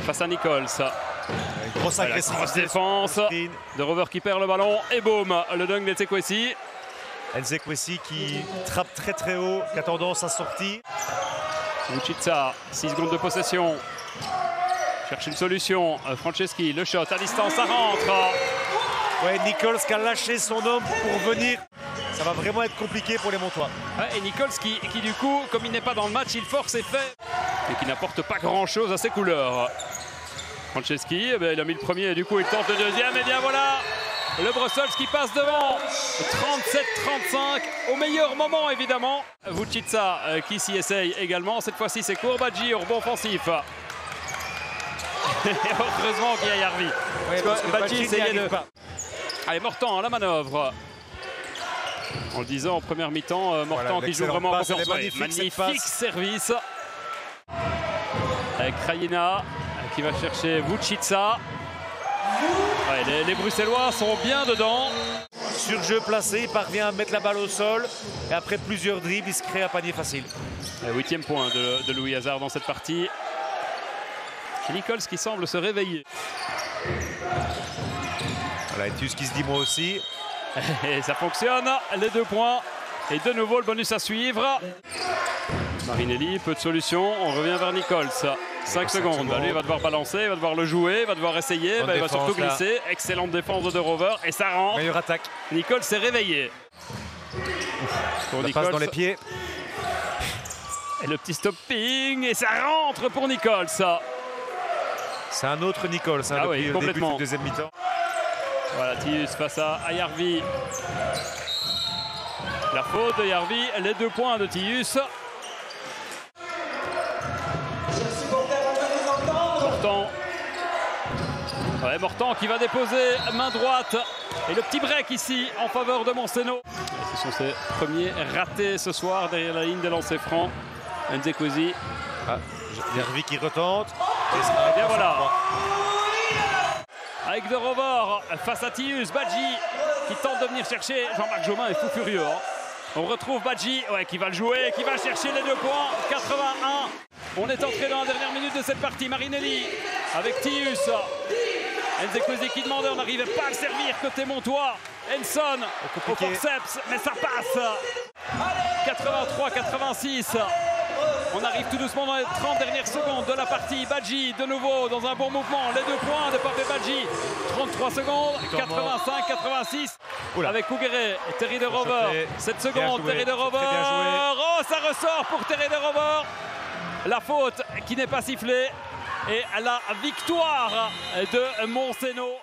face à Nichols. Une grosse agressivité. Grosse défense de Rover qui perd le ballon et boum, le dunk d'Ezekwessi. Ezekwessi qui trappe très très haut, qui a tendance à sortir. Vučica, 6 secondes de possession. Cherche une solution. Franceschi, le shot à distance, ça rentre. Ouais, Nichols qui a lâché son homme pour venir. Ça va vraiment être compliqué pour les Montois. Ouais, et Nichols qui du coup, comme il n'est pas dans le match, il force et fait. Et qui n'apporte pas grand chose à ses couleurs. Franceschi, eh bien, il a mis le premier et du coup il tente le deuxième. Et bien voilà, le Brussels qui passe devant. 37-35 au meilleur moment évidemment. Vučica qui s'y essaye également. Cette fois-ci c'est court. Badji au rebond offensif. Heureusement qu'il y a Järvi. Ouais, parce que Badji essayait de... pas. Allez, Mortan à la manœuvre. En le disant en première mi-temps, Mortan voilà, qui joue vraiment en passe, confiance. Magnifique service. Avec Krajina qui va chercher Vučica. Ouais, les Bruxellois sont bien dedans. Sur jeu placé, il parvient à mettre la balle au sol. Et après plusieurs dribbles, il se crée un panier facile. Le 8e point de Louis Hazard dans cette partie. Et Nichols qui semble se réveiller. Voilà, Etius qui se dit moi aussi. Et ça fonctionne, les 2 points. Et de nouveau le bonus à suivre. Marinelli, peu de solutions. On revient vers Nichols. 5 secondes. Lui, il va devoir balancer, il va devoir le jouer, il va devoir essayer. Il va surtout glisser. Excellente défense de De Rover. Et ça rentre. Meilleure attaque. Nichols s'est réveillé. Pour Nichols. Passe dans les pieds. Et le petit stopping. Et ça rentre pour Nichols. C'est un autre Nichols hein, depuis le début de deuxième mi-temps. Voilà, Tyus face à Järvi. La faute de Järvi, les 2 points de Tyus. Mortan. Ouais, Mortan qui va déposer main droite. Et le petit break ici en faveur de Montseno. Et ce sont ses premiers ratés ce soir derrière la ligne des lancers francs. Ezekwessi. Ah, Järvi qui retente. Et bien voilà. Avec De Rover face à Tyus, Badji qui tente de venir chercher. Jean-Marc Jomain est fou furieux. Hein. On retrouve Badji qui va le jouer, qui va chercher les 2 points. 81. On est entré dans la dernière minute de cette partie. Marinelli avec Tyus. Ezekwessi qui demandait, on n'arrivait pas à le servir côté Montois. Enson au forceps, mais ça passe. 83-86. On arrive tout doucement dans les 30 dernières secondes de la partie. Badji de nouveau dans un bon mouvement. Les 2 points de Pape Badji. 33 secondes, 85-86. Avec Kouguéré et Terry De Rover. 7 secondes, Terry De Rover. Oh, ça ressort pour Terry De Rover. La faute qui n'est pas sifflée. Et la victoire de Montseno.